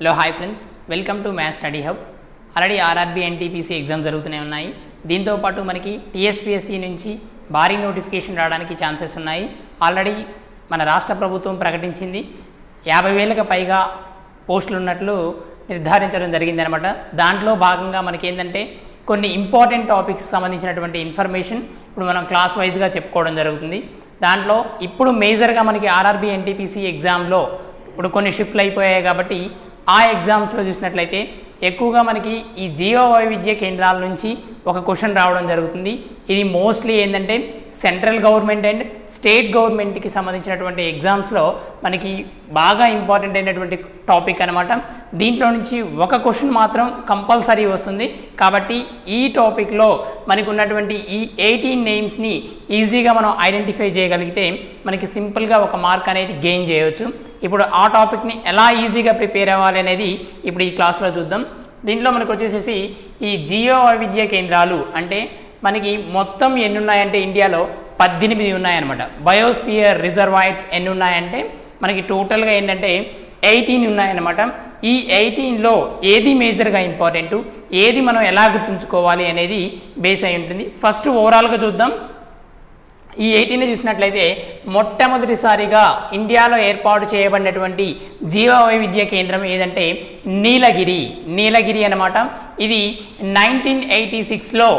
Hello hi friends, welcome to maths study hub. Already RRB NTPC exam జరుగుతూనే ఉన్నాయి. దీంతోపాటు మనకి టీఎస్పీఎస్సీ నుంచి భారీ నోటిఫికేషన్ రావడానికి ఛాన్సెస్ ఉన్నాయి. ఆల్రెడీ మన రాష్ట్ర ప్రభుత్వం ప్రకటించింది 50,000కు పైగా పోస్టులు ఉన్నట్లు నిర్ధారించడం జరిగిందనమాట. దాంట్లో భాగంగా మనకి ఏంటంటే కొన్ని ఇంపార్టెంట్ టాపిక్స్ సంబంధించినటువంటి ఇన్ఫర్మేషన్ ఇప్పుడు మనం క్లాస్ వైజ్గా చెప్పుకోవడం జరుగుతుంది. దాంట్లో ఇప్పుడు మేజర్గా మనకి ఆర్ఆర్బీ ఎన్టీపీసీ ఎగ్జామ్లో ఇప్పుడు కొన్ని షిఫ్ట్లు అయిపోయాయి కాబట్టి ఆ ఎగ్జామ్స్లో చూసినట్లయితే ఎక్కువగా మనకి ఈ జీవ వైవిధ్య కేంద్రాల నుంచి ఒక క్వశ్చన్ రావడం జరుగుతుంది. ఇది మోస్ట్లీ ఏంటంటే సెంట్రల్ గవర్నమెంట్ అండ్ స్టేట్ గవర్నమెంట్కి సంబంధించినటువంటి ఎగ్జామ్స్లో మనకి బాగా ఇంపార్టెంట్ అయినటువంటి టాపిక్ అనమాట. దీంట్లో నుంచి ఒక క్వశ్చన్ మాత్రం కంపల్సరీ వస్తుంది. కాబట్టి ఈ టాపిక్లో మనకు ఉన్నటువంటి ఈ 18 నేమ్స్ని ఈజీగా మనం ఐడెంటిఫై చేయగలిగితే మనకి సింపుల్గా ఒక మార్క్ అనేది గెయిన్ చేయవచ్చు. ఇప్పుడు ఆ టాపిక్ని ఎలా ఈజీగా ప్రిపేర్ అవ్వాలి అనేది ఇప్పుడు ఈ క్లాస్లో చూద్దాం. దీంట్లో మనకు వచ్చేసేసి ఈ జీవ వైవిధ్య కేంద్రాలు అంటే మనకి మొత్తం ఎన్ని ఉన్నాయంటే ఇండియాలో 18 ఉన్నాయన్నమాట. బయోస్పియర్ రిజర్వాయర్స్ ఎన్ని ఉన్నాయంటే మనకి టోటల్గా ఏంటంటే 18 ఉన్నాయన్నమాట. ఈ 18లో ఏది మేజర్గా ఇంపార్టెంట్, ఏది మనం ఎలా గుర్తుంచుకోవాలి అనేది బేస్ అయి ఉంటుంది. ఫస్ట్ ఓవరాల్గా చూద్దాం. ఈ 18 చూసినట్లయితే మొట్టమొదటిసారిగా ఇండియాలో ఏర్పాటు చేయబడినటువంటి జీవ వైవిధ్య కేంద్రం ఏదంటే నీలగిరి అన్నమాట. ఇది 1986లో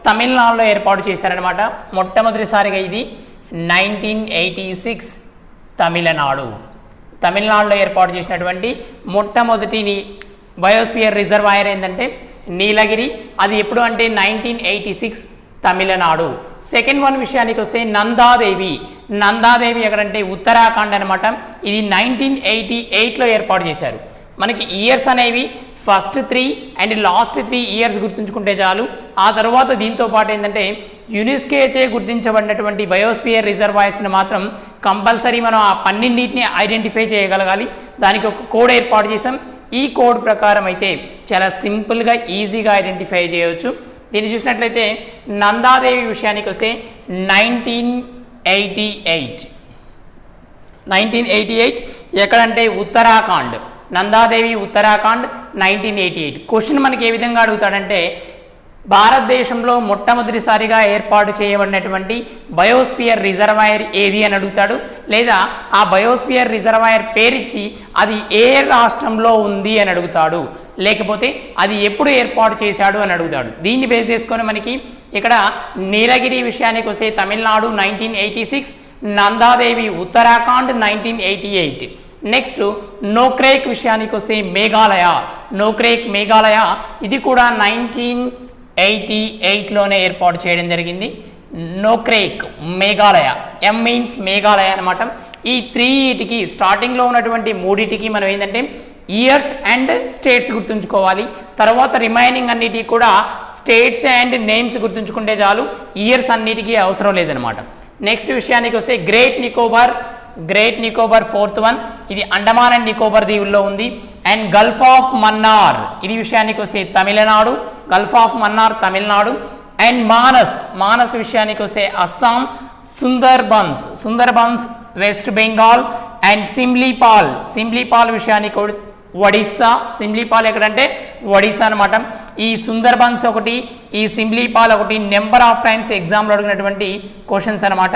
తమిళనాడులో ఏర్పాటు చేశారనమాట. మొట్టమొదటిసారిగా ఇది 1986 తమిళనాడులో ఏర్పాటు చేసినటువంటి మొట్టమొదటి బయోస్పియర్ రిజర్వాయర్ ఏంటంటే నీలగిరి. అది ఎప్పుడు అంటే 1986 తమిళనాడు. సెకండ్ వన్ విషయానికి వస్తే నందాదేవి ఎక్కడంటే ఉత్తరాఖండ్ అనమాట. ఇది 1988లో ఏర్పాటు చేశారు. మనకి ఇయర్స్ అనేవి ఫస్ట్ 3 అండ్ లాస్ట్ 3 ఇయర్స్ గుర్తుంచుకుంటే చాలు. ఆ తర్వాత దీంతో పాటు ఏంటంటే యునెస్కోచే గుర్తించబడినటువంటి బయోస్పియర్ రిజర్వాయర్స్ని మాత్రం కంపల్సరీ మనం ఆ 12ని ఐడెంటిఫై చేయగలగాలి. దానికి ఒక కోడ్ ఏర్పాటు చేసాం. ఈ కోడ్ ప్రకారం అయితే చాలా సింపుల్గా ఈజీగా ఐడెంటిఫై చేయవచ్చు. దీన్ని చూసినట్లయితే నందాదేవి విషయానికి వస్తే 1988 ఎక్కడంటే ఉత్తరాఖండ్. నందాదేవి ఉత్తరాఖండ్ 1988. క్వశ్చన్ మనకి ఏ విధంగా అడుగుతాడంటే భారతదేశంలో మొట్టమొదటిసారిగా ఏర్పాటు చేయబడినటువంటి బయోస్పియర్ రిజర్వాయర్ ఏది అని అడుగుతాడు. లేదా ఆ బయోస్పియర్ రిజర్వాయర్ పేరిచ్చి అది ఏ రాష్ట్రంలో ఉంది అని అడుగుతాడు. లేకపోతే అది ఎప్పుడు ఏర్పాటు చేశాడు అని అడుగుతాడు. దీన్ని బేస్ చేసుకొని మనకి ఇక్కడ నీలగిరి విషయానికి వస్తే తమిళనాడు 1986, నందాదేవి ఉత్తరాఖండ్ 1988. నెక్స్ట్ నోక్రేక్ విషయానికి వస్తే మేఘాలయ ఇది కూడా 1988లోనే ఏర్పాటు చేయడం జరిగింది. నోక్రేక్ మేఘాలయ, ఎం మీన్స్ మేఘాలయ అనమాట. ఈ 3టికి స్టార్టింగ్లో ఉన్నటువంటి 3టికి మనం ఏంటంటే ఇయర్స్ అండ్ స్టేట్స్ గుర్తుంచుకోవాలి. తర్వాత రిమైనింగ్ అన్నిటికీ కూడా స్టేట్స్ అండ్ నేమ్స్ గుర్తుంచుకుంటే చాలు. ఇయర్స్ అన్నిటికీ అవసరం లేదనమాట. నెక్స్ట్ విషయానికి వస్తే గ్రేట్ నికోబార్ 4th వన్. ఇది అండమాన్ అండ్ నికోబార్ దీవుల్లో ఉంది. అండ్ గల్ఫ్ ఆఫ్ మన్నార్ ఇది విషయానికి వస్తే Tamil Nadu. Gulf of Mannar Tamil Nadu. And Manas విషయానికి వస్తే అస్సాం. సుందర్బన్స్ వెస్ట్ బెంగాల్. అండ్ సిమ్లీపాల్ విషయానికి ఒడిస్సా. సిమ్లీపాల్ ఎక్కడంటే ఒడిస్సా అనమాట. ఈ సుందర్బన్స్ ఒకటి, ఈ సిమ్లీపాల్ ఒకటి నెంబర్ ఆఫ్ టైమ్స్ ఎగ్జామ్లో అడిగినటువంటి క్వశ్చన్స్ అనమాట.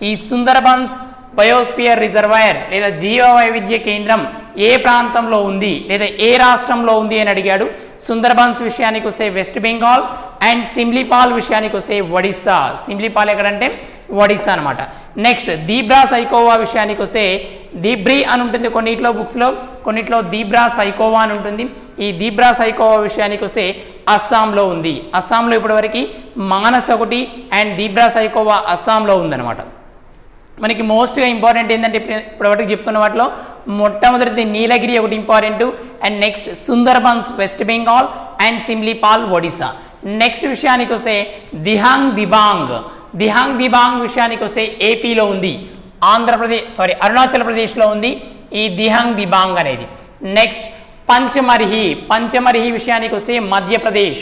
ఈ సుందర్బన్స్ బయోస్పియర్ రిజర్వాయర్ లేదా జీవ వైవిధ్య కేంద్రం ఏ ప్రాంతంలో ఉంది లేదా ఏ రాష్ట్రంలో ఉంది అని అడిగాడు. సుందర్బన్స్ విషయానికి వస్తే వెస్ట్ బెంగాల్. అండ్ సిమ్లీపాల్ విషయానికి వస్తే ఒడిస్సా. సిమ్లీపాల్ ఎక్కడంటే ఒడిస్సా అనమాట. నెక్స్ట్ దీబ్రా సైకోవా విషయానికి వస్తే దీబ్రీ అని ఉంటుంది కొన్నిట్లో బుక్స్లో, కొన్నిట్లో దీబ్రా సైకోవా అని ఉంటుంది. ఈ దీబ్రా సైకోవా విషయానికి వస్తే అస్సాంలో ఉంది. అస్సాంలో ఇప్పటివరకు మానస్ ఒకటి అండ్ దీబ్రా సైకోవా అస్సాంలో ఉందన్నమాట. మనకి మోస్ట్గా ఇంపార్టెంట్ ఏంటంటే ఇప్పటివరకు చెప్పుకున్న వాటిలో మొట్టమొదటిది నీలగిరి ఒకటి important. And next Sundarbans west Bengal and Simlipal Odisha. Next విషయానికి వస్తే దిహాంగ్ దిబాంగ్ విషయానికి వస్తే ఏపీలో ఉంది. అరుణాచల్ ప్రదేశ్లో ఉంది ఈ దిహాంగ్ దిబాంగ్ అనేది. నెక్స్ట్ పంచమర్హి విషయానికి వస్తే మధ్యప్రదేశ్.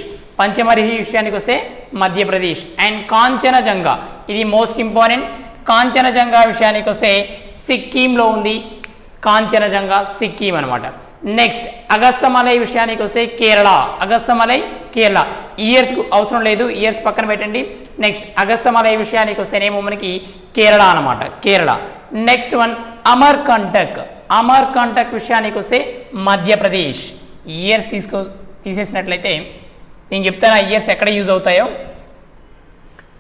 అండ్ కాంచనజంగా ఇది మోస్ట్ ఇంపార్టెంట్. కాంచనజంగా విషయానికి వస్తే సిక్కింలో ఉంది. కాంచనజంగా సిక్కిం అనమాట. నెక్స్ట్ అగస్తమలై విషయానికి వస్తే కేరళ, అగస్తమలై కేరళ. ఇయర్స్ అవసరం లేదు, ఇయర్స్ పక్కన పెట్టండి. నెక్స్ట్ అగస్తమలై విషయానికి వస్తేనేమో మనకి కేరళ అనమాట, కేరళ. నెక్స్ట్ వన్ అమర్కంటక్, అమర్కంటక్ విషయానికి వస్తే మధ్యప్రదేశ్. ఇయర్స్ తీసేసినట్లయితే నేను చెప్తాను ఆ ఇయర్స్ ఎక్కడ యూజ్ అవుతాయో.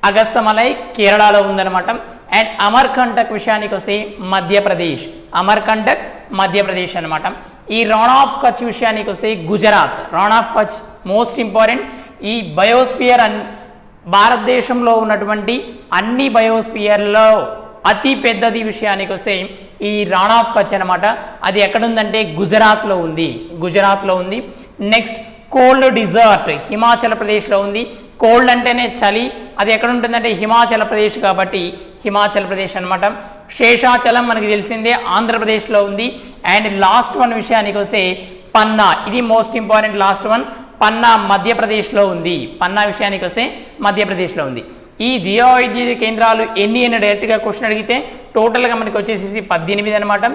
అగస్తమలై కేరళలో ఉందన్నమాట. అండ్ అమర్కంటక్ విషయానికి వస్తే మధ్యప్రదేశ్, అమర్కంటక్ మధ్యప్రదేశ్ అనమాట. ఈ రాణ్ ఆఫ్ కచ్ విషయానికి వస్తే Gujarat, Rann of Kutch most important. ఈ బయోస్పియర్ భారతదేశంలో ఉన్నటువంటి అన్ని బయోస్పియర్లో అతి పెద్దది విషయానికి వస్తే ఈ రాణ్ ఆఫ్ కచ్ అనమాట. అది ఎక్కడుందంటే గుజరాత్లో ఉంది, గుజరాత్లో ఉంది. నెక్స్ట్ కోల్డ్ డిజర్ట్ హిమాచల్ ప్రదేశ్లో ఉంది. కోల్డ్ అంటేనే చలి, అది ఎక్కడ ఉంటుందంటే హిమాచల్ ప్రదేశ్ కాబట్టి హిమాచల్ ప్రదేశ్ అనమాట. శేషాచలం మనకి తెలిసిందే ఆంధ్రప్రదేశ్లో ఉంది. అండ్ లాస్ట్ వన్ విషయానికి వస్తే పన్నా, ఇది మోస్ట్ ఇంపార్టెంట్ లాస్ట్ వన్, పన్నా మధ్యప్రదేశ్లో ఉంది. పన్నా విషయానికి వస్తే మధ్యప్రదేశ్లో ఉంది. ఈ జియో వైద్య కేంద్రాలు ఎన్ని అని డైరెక్ట్గా క్వశ్చన్ అడిగితే టోటల్గా మనకి వచ్చేసి 18 అనమాట.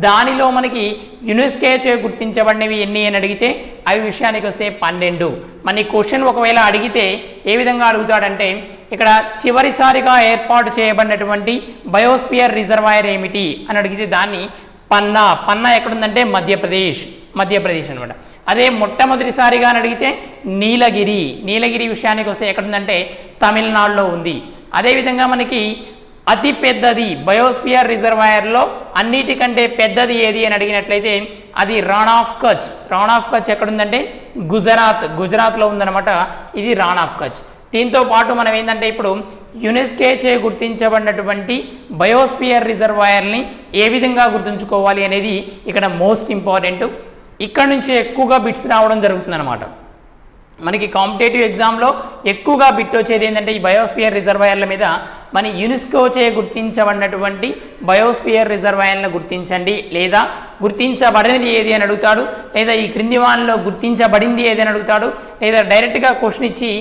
దానిలో మనకి యునెస్కో గుర్తించబడినవి ఎన్ని అని అడిగితే అవి విషయానికి వస్తే 12. మన క్వశ్చన్ ఒకవేళ అడిగితే ఏ విధంగా అడుగుతాడంటే ఇక్కడ చివరిసారిగా ఏర్పాటు చేయబడినటువంటి బయోస్పియర్ రిజర్వాయర్ ఏమిటి అని అడిగితే దాన్ని పన్నా, పన్నా ఎక్కడుందంటే మధ్యప్రదేశ్, మధ్యప్రదేశ్ అనమాట. అదే మొట్టమొదటిసారిగా అని అడిగితే నీలగిరి, నీలగిరి విషయానికి వస్తే ఎక్కడుందంటే తమిళనాడులో ఉంది. అదేవిధంగా మనకి అతి పెద్దది బయోస్పియర్ రిజర్వాయర్లో అన్నిటికంటే పెద్దది ఏది అని అడిగినట్లయితే అది రాణ్ ఆఫ్ కచ్, రాణ్ ఆఫ్ కచ్ ఎక్కడుందంటే గుజరాత్, గుజరాత్లో ఉందన్నమాట. ఇది రాణ్ ఆఫ్ కచ్. దీంతో పాటు మనం ఏంటంటే ఇప్పుడు యునెస్కో గుర్తించబడినటువంటి బయోస్పియర్ రిజర్వాయర్ని ఏ విధంగా గుర్తుంచుకోవాలి అనేది ఇక్కడ మోస్ట్ ఇంపార్టెంట్. ఇక్కడ నుంచి ఎక్కువగా బిట్స్ రావడం జరుగుతుందన్నమాట. మనకి కాంపిటేటివ్ ఎగ్జామ్లో ఎక్కువగా బిట్ వచ్చేది ఏంటంటే ఈ బయోస్పియర్ రిజర్వాయర్ల మీద మన యునెస్కో గుర్తించబడినటువంటి బయోస్పియర్ రిజర్వాయర్లను గుర్తించండి, లేదా గుర్తించబడినది ఏది అని అడుగుతాడు, లేదా ఈ క్రింది వానిలో గుర్తించబడింది ఏది అని అడుగుతాడు, లేదా డైరెక్ట్గా క్వశ్చన్ ఇచ్చి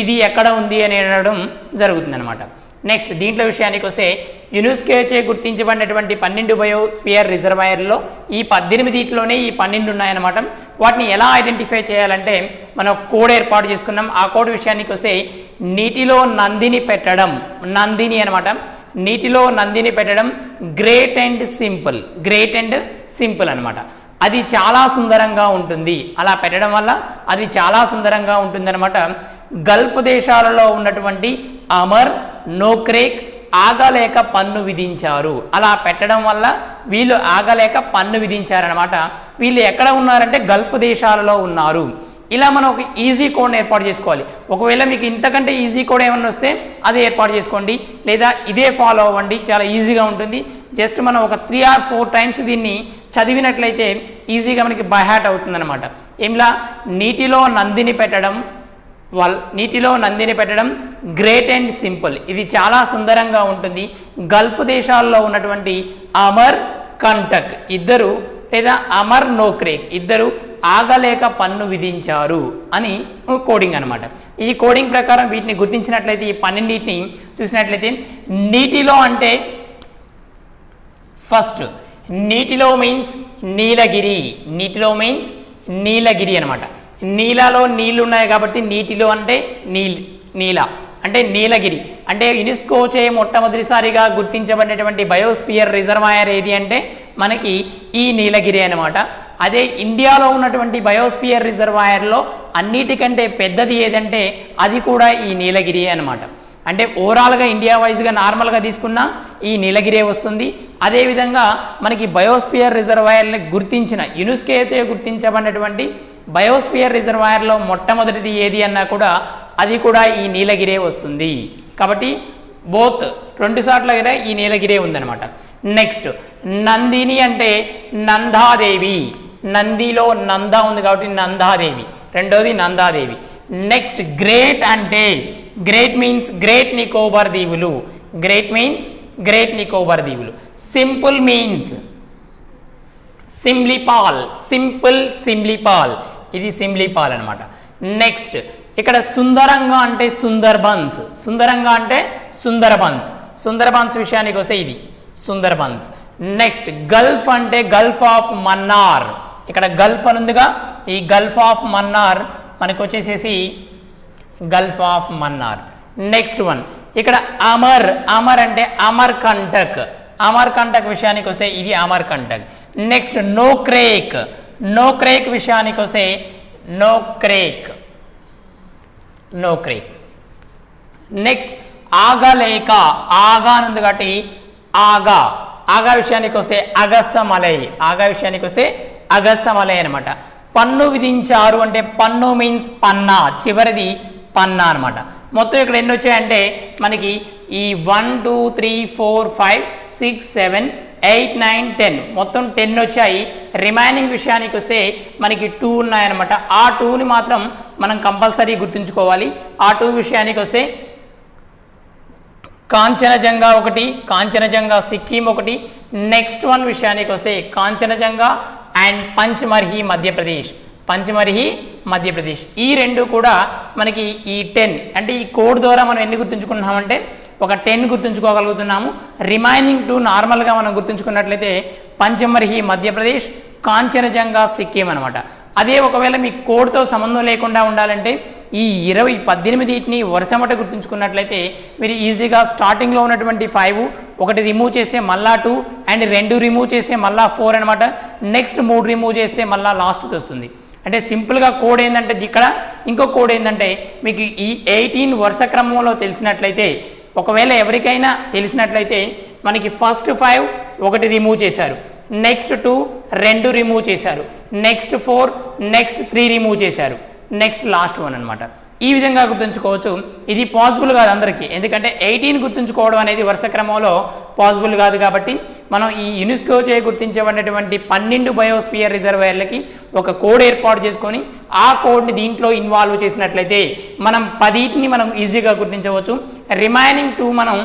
ఇది ఎక్కడ ఉంది అని అనడం జరుగుతుందన్నమాట. నెక్స్ట్ దీంట్లో విషయానికి వస్తే యునెస్కో గుర్తించబడినటువంటి 12 బయోస్పియర్ రిజర్వాయర్లో ఈ 18లోనే ఈ 12 ఉన్నాయన్నమాట. వాటిని ఎలా ఐడెంటిఫై చేయాలంటే మనం కోడ్ ఏర్పాటు చేసుకున్నాం. ఆ కోడ్ విషయానికి వస్తే నీటిలో నందిని పెట్టడం, నందిని అనమాట, నీటిలో నందిని పెట్టడం great and simple, great and simple అనమాట. అది చాలా సుందరంగా ఉంటుంది, అలా పెట్టడం వల్ల అది చాలా సుందరంగా ఉంటుందన్నమాట. గల్ఫ్ దేశాలలో ఉన్నటువంటి అమర్, నోక్రేక్ ఆగలేక పన్ను విధించారు, అలా పెట్టడం వల్ల వీళ్ళు ఆగలేక పన్ను విధించారనమాట. వీళ్ళు ఎక్కడ ఉన్నారంటే గల్ఫ్ దేశాలలో ఉన్నారు. ఇలా మనం ఒక ఈజీ కోడ్ని ఏర్పాటు చేసుకోవాలి. ఒకవేళ మీకు ఇంతకంటే ఈజీ కోడ్ ఏమన్నా వస్తే అది ఏర్పాటు చేసుకోండి, లేదా ఇదే ఫాలో అవ్వండి, చాలా ఈజీగా ఉంటుంది. జస్ట్ మనం ఒక 3 or 4 టైమ్స్ దీన్ని చదివినట్లయితే ఈజీగా మనకి బై హార్ట్ అవుతుందన్నమాట. ఏంలా నీటిలో నందిని పెట్టడం, నీటిలో నందిని పెట్టడం గ్రేట్ అండ్ సింపుల్, ఇది చాలా సుందరంగా ఉంటుంది. గల్ఫ్ దేశాల్లో ఉన్నటువంటి అమర్ కంటక్ ఇద్దరు, లేదా అమర్ నోక్రేక్ ఇద్దరు ఆగలేక పన్ను విధించారు అని కోడింగ్ అనమాట. ఈ కోడింగ్ ప్రకారం వీటిని గుర్తించినట్లయితే ఈ 12ని చూసినట్లయితే నీటిలో అంటే ఫస్ట్ నీటిలో మీన్స్ నీలగిరి, నీటిలో మీన్స్ నీలగిరి అనమాట. నీలలో నీళ్లు ఉన్నాయి కాబట్టి నీటిలో అంటే నీల అంటే నీలగిరి. అంటే యునెస్కో మొట్టమొదటిసారిగా గుర్తించబడినటువంటి బయోస్పియర్ రిజర్వాయర్ ఏది అంటే మనకి ఈ నీలగిరి అనమాట. అదే ఇండియాలో ఉన్నటువంటి బయోస్పియర్ రిజర్వాయర్లో అన్నిటికంటే పెద్దది ఏదంటే అది కూడా ఈ నీలగిరి అనమాట. అంటే ఓవరాల్గా ఇండియా వైజ్గా నార్మల్గా తీసుకున్నా ఈ నీలగిరి వస్తుంది. అదేవిధంగా మనకి బయోస్పియర్ రిజర్వాయర్ని గుర్తించిన యునెస్కో గుర్తించబడినటువంటి బయోస్పియర్ రిజర్వాయర్లో మొట్టమొదటిది ఏది అన్నా కూడా అది కూడా ఈ నీలగిరే వస్తుంది. కాబట్టి బోత్ 2 సార్లు ఈ నీలగిరే ఉందన్నమాట. నెక్స్ట్ నందిని అంటే నందాదేవి, నందిలో నంద ఉంది కాబట్టి నందాదేవి, రెండోది నందాదేవి. నెక్స్ట్ గ్రేట్ అంటే గ్రేట్ మీన్స్ గ్రేట్ నికోబార్ దీవులు, గ్రేట్ మీన్స్ గ్రేట్ నికోబార్ దీవులు. Simple means Simlipal, simple Simlipal, ఇది సిమ్లీపాల్ అనమాట. నెక్స్ట్ ఇక్కడ సుందరంగా అంటే సుందర్బన్స్, సుందరంగా అంటే సుందర్బన్స్, సుందర్బన్స్ విషయానికి వస్తే ఇది సుందర్బన్స్. నెక్స్ట్ గల్ఫ్ అంటే గల్ఫ్ ఆఫ్ మన్నార్, ఇక్కడ గల్ఫ్ అని ఉందిగా, ఈ గల్ఫ్ ఆఫ్ మన్నార్ మనకు వచ్చేసేసి Gulf of Mannar. Next one ఇక్కడ అమర్, అమర్ అంటే అమర్కంటక్, అమర్కంటక్ విషయానికి వస్తే ఇది అమర్కంటక్. నెక్స్ట్ నోక్రేక్, నోక్రేక్ విషయానికి వస్తే నోక్రేక్, నోక్రేక్. నెక్స్ట్ ఆగలేక, ఆగా నుంది కాబట్టి ఆగా, ఆగా విషయానికి వస్తే అగస్తమలై, ఆగా విషయానికి వస్తే అగస్తమలై అనమాట. పన్ను విధించారు అంటే పన్ను మీన్స్ పన్నా, చివరిది పన్నా అనమాట. మొత్తం ఇక్కడ ఎన్ని వచ్చాయంటే మనకి ఈ 1 2 3 4 5 6 7 8 9 10 మొత్తం 10 వచ్చాయి. రిమైనింగ్ విషయానికి వస్తే మనకి 2 ఉన్నాయన్నమాట. ఆ 2ని మాత్రం మనం కంపల్సరీ గుర్తుంచుకోవాలి. ఆ 2 విషయానికి వస్తే కాంచనజంగా ఒకటి, కాంచనజంగా సిక్కిం ఒకటి. నెక్స్ట్ వన్ విషయానికి వస్తే కాంచనజంగా అండ్ పంచ్మర్హి మధ్యప్రదేశ్, పంచ్మర్హి మధ్యప్రదేశ్. ఈ రెండు కూడా మనకి ఈ 10 అంటే ఈ కోడ్ ద్వారా మనం ఎన్ని గుర్తుంచుకున్నామంటే ఒక 10 గుర్తుంచుకోగలుగుతున్నాము. రిమైనింగ్ 2 నార్మల్గా మనం గుర్తుంచుకున్నట్లయితే పంచమర్హి మధ్యప్రదేశ్, కాంచనజంగా సిక్కిం అనమాట. అదే ఒకవేళ మీ కోడ్తో సంబంధం లేకుండా ఉండాలంటే ఈ 18 వరుసమట గుర్తుంచుకున్నట్లయితే మీరు ఈజీగా స్టార్టింగ్లో ఉన్నటువంటి 5 ఒకటి రిమూవ్ చేస్తే మళ్ళా 2 అండ్ 2 రిమూవ్ చేస్తే మళ్ళా 4 అనమాట. నెక్స్ట్ 3 రిమూవ్ చేస్తే మళ్ళా లాస్ట్ వస్తుంది. అంటే సింపుల్గా కోడ్ ఏంటంటే ఇక్కడ ఇంకో కోడ్ ఏంటంటే మీకు ఈ 18 వరుస క్రమంలో తెలిసినట్లయితే, ఒకవేళ ఎవరికైనా తెలిసినట్లయితే మనకి ఫస్ట్ 5 ఒకటి రిమూవ్ చేశారు, నెక్స్ట్ 2 2 రిమూవ్ చేశారు, నెక్స్ట్ 4 నెక్స్ట్ 3 రిమూవ్ చేశారు, నెక్స్ట్ లాస్ట్ 1 అనమాట. ఈ విధంగా గుర్తుంచుకోవచ్చు. ఇది పాసిబుల్ కాదు అందరికీ, ఎందుకంటే 18 గుర్తుంచుకోవడం అనేది వరుస క్రమంలో పాసిబుల్ కాదు. కాబట్టి మనం ఈ యునెస్కో చే గుర్తించబడినటువంటి 12 బయోస్పియర్ రిజర్వాయర్లకి ఒక కోడ్ ఏర్పాటు చేసుకొని ఆ కోడ్ని దీంట్లో ఇన్వాల్వ్ చేసినట్లయితే మనం 10ని మనం ఈజీగా గుర్తించవచ్చు. రిమైనింగ్ 2 మనం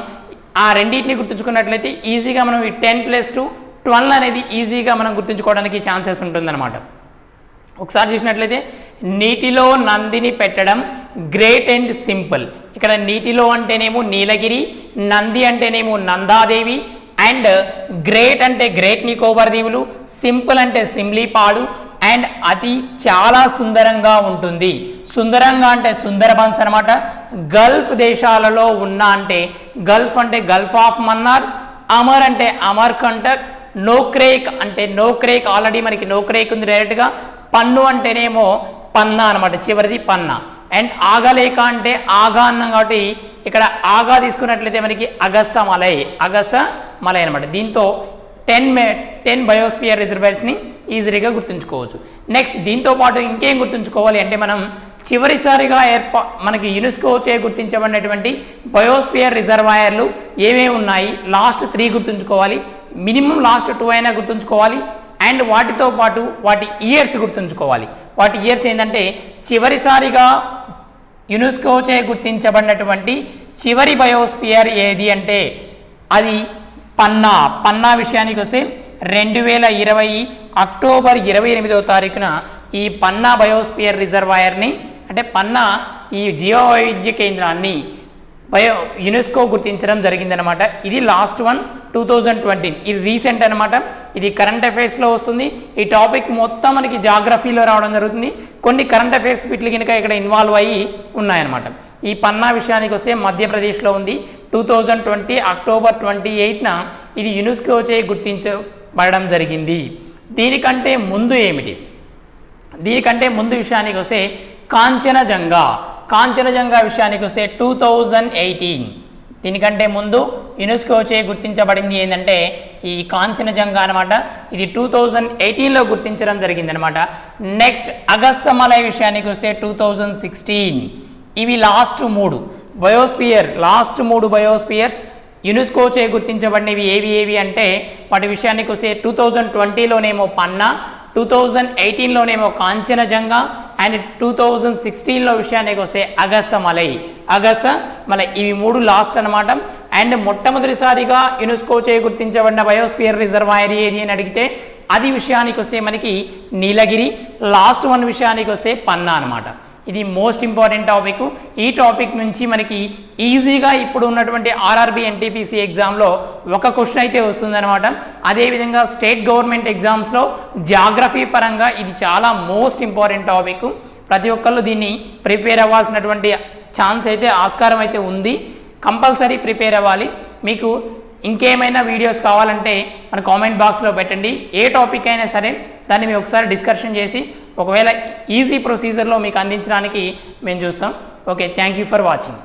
ఆ రెండింటిని గుర్తుంచుకున్నట్లయితే ఈజీగా మనం ఈ 10 + 2 12 అనేది ఈజీగా మనం గుర్తుంచుకోవడానికి ఛాన్సెస్ ఉంటుందన్నమాట. ఒకసారి చూసినట్లయితే నీటిలో నందిని పెట్టడం గ్రేట్ అండ్ సింపుల్. ఇక్కడ నీటిలో అంటేనేమో నీలగిరి, నంది అంటేనేమో నందాదేవి, అండ్ గ్రేట్ అంటే గ్రేట్ నికోబార్ దీవులు, సింపుల్ అంటే సిమ్లీపాడు, అండ్ అది చాలా సుందరంగా ఉంటుంది. సుందరంగా అంటే సుందరబన్స్ అనమాట. గల్ఫ్ దేశాలలో ఉన్న అంటే గల్ఫ్ అంటే గల్ఫ్ ఆఫ్ మన్నార్, అమర్ అంటే అమర్కంటక్, నోక్రేక్ అంటే నోక్రేక్ ఆల్రెడీ మనకి నోక్రేక్ ఉంది డైరెక్ట్గా, పన్ను అంటేనేమో పన్నా అనమాట, చివరిది పన్నా. అండ్ ఆగలేక అంటే ఆగా అన్నాం కాబట్టి ఇక్కడ ఆగా తీసుకున్నట్లయితే మనకి అగస్త మలై, అగస్త మలై అనమాట. దీంతో 10 బయోస్పియర్ రిజర్వాయర్స్ని ఈజీగా గుర్తుంచుకోవచ్చు. నెక్స్ట్ దీంతో పాటు ఇంకేం గుర్తుంచుకోవాలి అంటే మనం చివరిసారిగా మనకి యునెస్కో చే గుర్తించబడినటువంటి బయోస్పియర్ రిజర్వాయర్లు ఏమేమి ఉన్నాయి, లాస్ట్ 3 గుర్తుంచుకోవాలి, మినిమం లాస్ట్ 2 అయినా గుర్తుంచుకోవాలి. అండ్ వాటితో పాటు వాటి ఇయర్స్ గుర్తుంచుకోవాలి. వాటి ఇయర్స్ ఏంటంటే చివరిసారిగా యునెస్కో చే గుర్తించబడినటువంటి చివరి బయోస్పియర్ ఏది అంటే అది పన్నా. పన్నా విషయానికి వస్తే 2020 అక్టోబర్ 28వ తారీఖున ఈ పన్నా బయోస్పియర్ రిజర్వాయర్ని అంటే పన్నా ఈ జీవవైవిధ్య కేంద్రాన్ని యునెస్కో గుర్తించడం జరిగిందనమాట. ఇది లాస్ట్ వన్ 2020, ఇది రీసెంట్ అనమాట. ఇది కరెంట్ అఫైర్స్లో వస్తుంది. ఈ టాపిక్ మొత్తం మనకి జాగ్రఫీలో రావడం జరుగుతుంది. కొన్ని కరెంట్ అఫైర్స్ వీటికి కనుక ఇక్కడ ఇన్వాల్వ్ అయ్యి ఉన్నాయన్నమాట. ఈ పన్నా విషయానికి వస్తే మధ్యప్రదేశ్లో ఉంది. 2020 అక్టోబర్ 28న ఇది యునెస్కో చే గుర్తించబడడం జరిగింది. దీనికంటే ముందు ఏమిటి, దీనికంటే ముందు విషయానికి వస్తే కాంచనజంగా, కాంచనజంగా విషయానికి వస్తే 2018. దీనికంటే ముందు యునెస్కో చే గుర్తించబడింది ఏంటంటే ఈ కాంచనజంగా అనమాట. ఇది 2018లో గుర్తించడం జరిగిందనమాట. నెక్స్ట్ అగస్తమలై విషయానికి వస్తే 2016. ఇవి last 3 biosphere, last 3 biospheres UNESCO చే గుర్తించబడినవి ఏవి అంటే వాటి విషయానికి వస్తే 2020లోనేమో పన్నా, 2018లోనేమో కాంచనజంగా, అండ్ 2016లో విషయానికి వస్తే అగస్తమలై, అగస్తమలై. ఇవి 3 లాస్ట్ అనమాట. అండ్ మొట్టమొదటిసారిగా యునెస్కో చే గుర్తించబడిన బయోస్పియర్ రిజర్వాయర్ ఏది అని అడిగితే అది విషయానికి వస్తే మనకి నీలగిరి, లాస్ట్ 1 విషయానికి వస్తే పన్నా అనమాట. ఇది మోస్ట్ ఇంపార్టెంట్ టాపిక్. ఈ టాపిక్ నుంచి మనకి ఈజీగా ఇప్పుడు ఉన్నటువంటి ఆర్ఆర్బి ఎన్టీపీసీ ఎగ్జామ్లో ఒక క్వశ్చన్ అయితే వస్తుందన్నమాట. అదేవిధంగా స్టేట్ గవర్నమెంట్ ఎగ్జామ్స్లో జాగ్రఫీ పరంగా ఇది చాలా మోస్ట్ ఇంపార్టెంట్ టాపిక్. ప్రతి ఒక్కళ్ళు దీన్ని ప్రిపేర్ అవ్వాల్సినటువంటి ఛాన్స్ అయితే ఆస్కారం అయితే ఉంది. కంపల్సరీ ప్రిపేర్ అవ్వాలి. మీకు ఇంకేమైనా వీడియోస్ కావాలంటే మన కామెంట్ బాక్స్లో పెట్టండి. ఏ టాపిక్ అయినా సరే దాన్ని మేము ఒకసారి డిస్కషన్ చేసి ఒకవేళ ఈజీ ప్రొసీజర్లో మీకు అందించడానికి మేము చూస్తాం. Okay, thank you for watching.